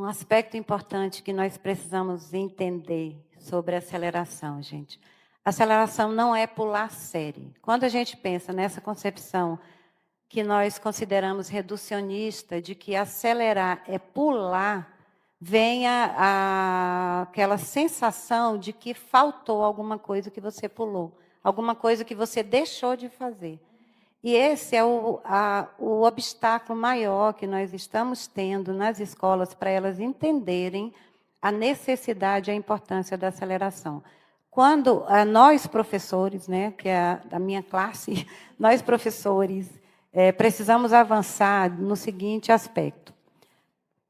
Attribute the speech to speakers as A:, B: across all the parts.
A: Um aspecto importante que nós precisamos entender sobre aceleração, gente. Aceleração não é pular série. Quando a gente pensa nessa concepção que nós consideramos reducionista, de que acelerar é pular, vem aquela sensação de que faltou alguma coisa que você pulou, alguma coisa que você deixou de fazer. E esse é o obstáculo maior que nós estamos tendo nas escolas para elas entenderem a necessidade e a importância da aceleração. Quando nós, professores, né, que é da minha classe, nós, professores, precisamos avançar no seguinte aspecto.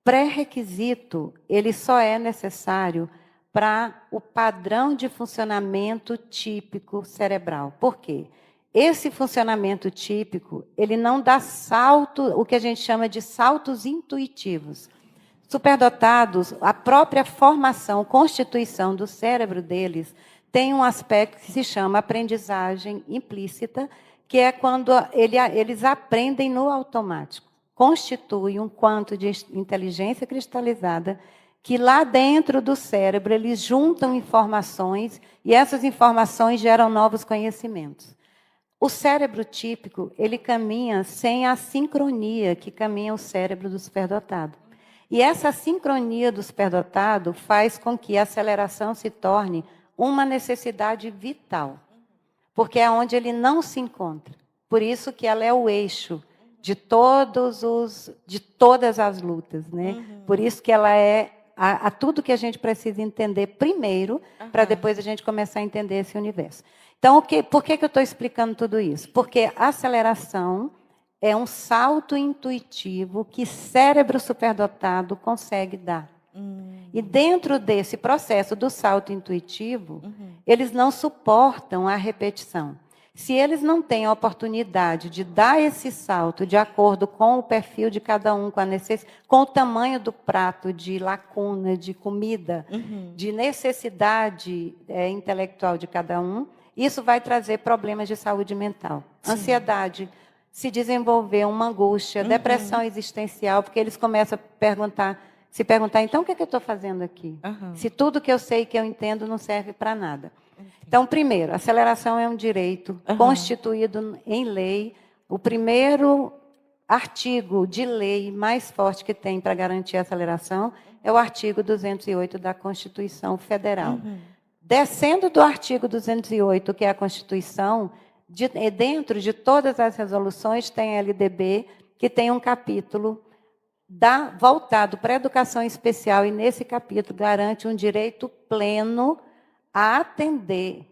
A: Pré-requisito, ele só é necessário para o padrão de funcionamento típico cerebral. Por quê? Esse funcionamento típico, ele não dá salto, o que a gente chama de saltos intuitivos. Superdotados, a própria formação, constituição do cérebro deles tem um aspecto que se chama aprendizagem implícita, que é quando eles aprendem no automático. Constitui um quanto de inteligência cristalizada que lá dentro do cérebro eles juntam informações e essas informações geram novos conhecimentos. O cérebro típico, ele caminha sem a sincronia que caminha o cérebro do superdotado. E essa sincronia do superdotado faz com que a aceleração se torne uma necessidade vital, porque é onde ele não se encontra. Por isso que ela é o eixo de todas as lutas, né? Uhum. Por isso que ela é a tudo que a gente precisa entender primeiro, para depois a gente começar a entender esse universo. Então, por que eu estou explicando tudo isso? Porque a aceleração é um salto intuitivo que cérebro superdotado consegue dar. E dentro desse processo do salto intuitivo, eles não suportam a repetição. Se eles não têm a oportunidade de dar esse salto de acordo com o perfil de cada um, com o tamanho do prato, de lacuna, de comida, de necessidade intelectual de cada um, isso vai trazer problemas de saúde mental. Sim. Ansiedade, se desenvolver uma angústia, depressão existencial, porque eles começam a se perguntar, então o que é que eu estou fazendo aqui? Se tudo que eu sei e que eu entendo não serve para nada. Então, primeiro, a aceleração é um direito constituído em lei. O primeiro artigo de lei mais forte que tem para garantir a aceleração é o artigo 208 da Constituição Federal. Descendo do artigo 208, que é a Constituição, dentro de todas as resoluções tem a LDB, que tem um capítulo voltado para a educação especial, e nesse capítulo garante um direito pleno a atender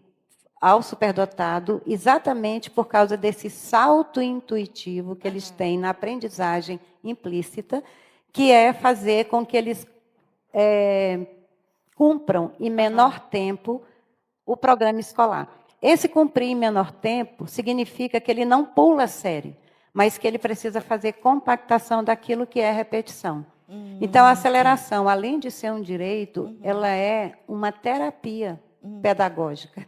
A: ao superdotado, exatamente por causa desse salto intuitivo que eles têm na aprendizagem implícita, que é fazer com que eles cumpram em menor tempo o programa escolar. Esse cumprir em menor tempo significa que ele não pula a série, mas que ele precisa fazer compactação daquilo que é repetição. Então, a aceleração, além de ser um direito, ela é uma terapia pedagógica.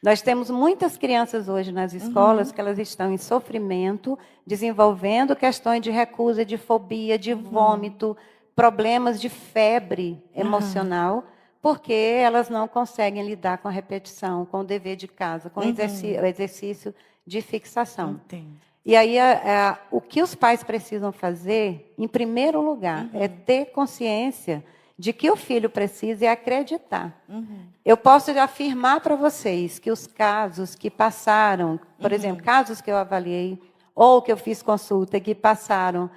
A: Nós temos muitas crianças hoje nas escolas que elas estão em sofrimento, desenvolvendo questões de recusa, de fobia, de vômito, problemas de febre emocional, porque elas não conseguem lidar com a repetição, com o dever de casa, com o exercício de fixação. Entendo. E aí, o que os pais precisam fazer, em primeiro lugar, é ter consciência de que o filho precisa e acreditar. Eu posso afirmar para vocês que os casos que passaram, por exemplo, casos que eu avaliei, ou que eu fiz consulta, que passaram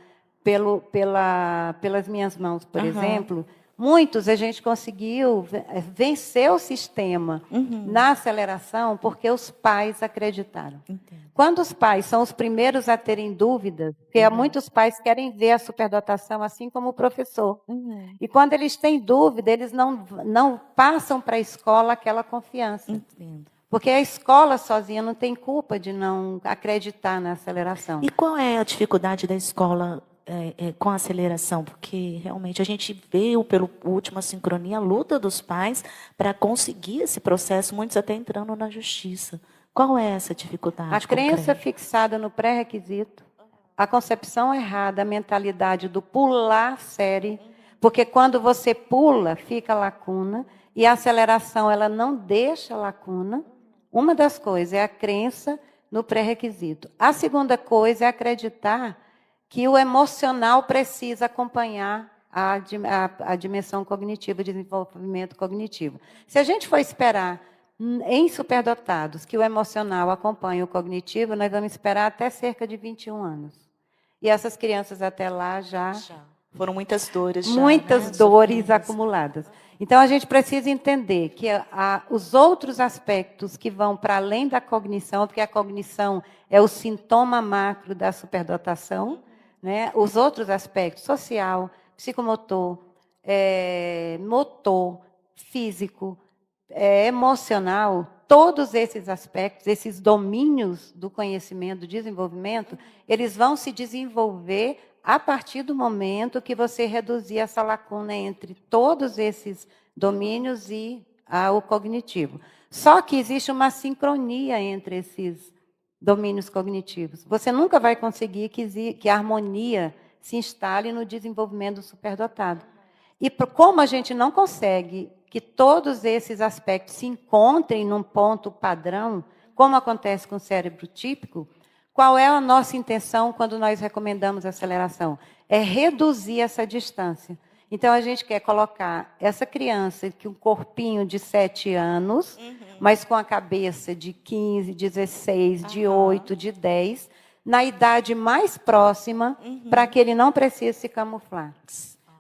A: pelas minhas mãos, por exemplo, muitos a gente conseguiu vencer o sistema na aceleração porque os pais acreditaram. Entendo. Quando os pais são os primeiros a terem dúvidas, porque muitos pais querem ver a superdotação assim como o professor. E quando eles têm dúvida, eles não passam para a escola aquela confiança. Entendo. Porque a escola sozinha não tem culpa de não acreditar na aceleração.
B: E qual é a dificuldade da escola com a aceleração? Porque realmente a gente vê, pela última sincronia, a luta dos pais para conseguir esse processo, muitos até entrando na justiça. Qual é essa dificuldade?
A: A crença fixada no pré-requisito, a concepção errada, a mentalidade do pular série, Porque quando você pula, fica lacuna, e a aceleração ela não deixa lacuna. Uma das coisas é a crença no pré-requisito. A segunda coisa é acreditar que o emocional precisa acompanhar a dimensão cognitiva, desenvolvimento cognitivo. Se a gente for esperar em superdotados que o emocional acompanhe o cognitivo, nós vamos esperar até cerca de 21 anos. E essas crianças até lá já...
B: Foram muitas dores já,
A: muitas dores acumuladas. Então, a gente precisa entender que os outros aspectos que vão para além da cognição, porque a cognição é o sintoma macro da superdotação, né? Os outros aspectos, social, psicomotor, motor, físico, emocional, todos esses aspectos, esses domínios do conhecimento, do desenvolvimento, eles vão se desenvolver a partir do momento que você reduzir essa lacuna entre todos esses domínios e o cognitivo. Só que existe uma sincronia entre esses domínios cognitivos. Você nunca vai conseguir que a harmonia se instale no desenvolvimento do superdotado. E como a gente não consegue que todos esses aspectos se encontrem num ponto padrão, como acontece com o cérebro típico, qual é a nossa intenção quando nós recomendamos aceleração? É reduzir essa distância. Então, a gente quer colocar essa criança com um corpinho de 7 anos, mas com a cabeça de 15, 16, de 8, de 10, na idade mais próxima, para que ele não precise se camuflar.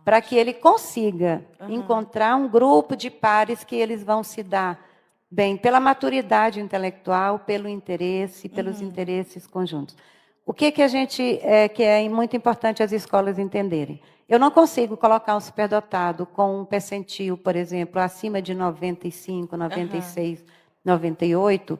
A: Para que ele consiga encontrar um grupo de pares que eles vão se dar bem, pela maturidade intelectual, pelo interesse, pelos interesses conjuntos. O que a gente que é muito importante as escolas entenderem? Eu não consigo colocar um superdotado com um percentil, por exemplo, acima de 95, 96, 98,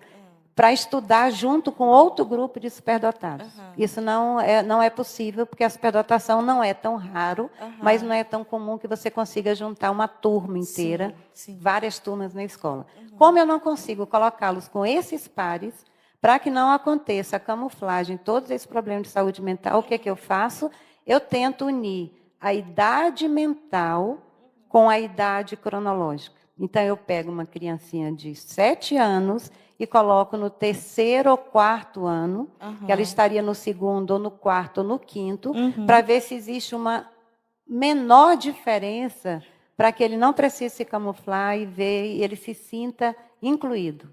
A: para estudar junto com outro grupo de superdotados. Isso não é possível, porque a superdotação não é tão raro, mas não é tão comum que você consiga juntar uma turma inteira, várias turmas na escola. Como eu não consigo colocá-los com esses pares, para que não aconteça a camuflagem, todos esses problemas de saúde mental, o que eu faço? Eu tento unir a idade mental com a idade cronológica. Então, eu pego uma criancinha de 7 anos e coloco no 3º ou 4º ano, que ela estaria no 2º, ou no 4º, ou no 5º, para ver se existe uma menor diferença, para que ele não precise se camuflar e ele se sinta incluído.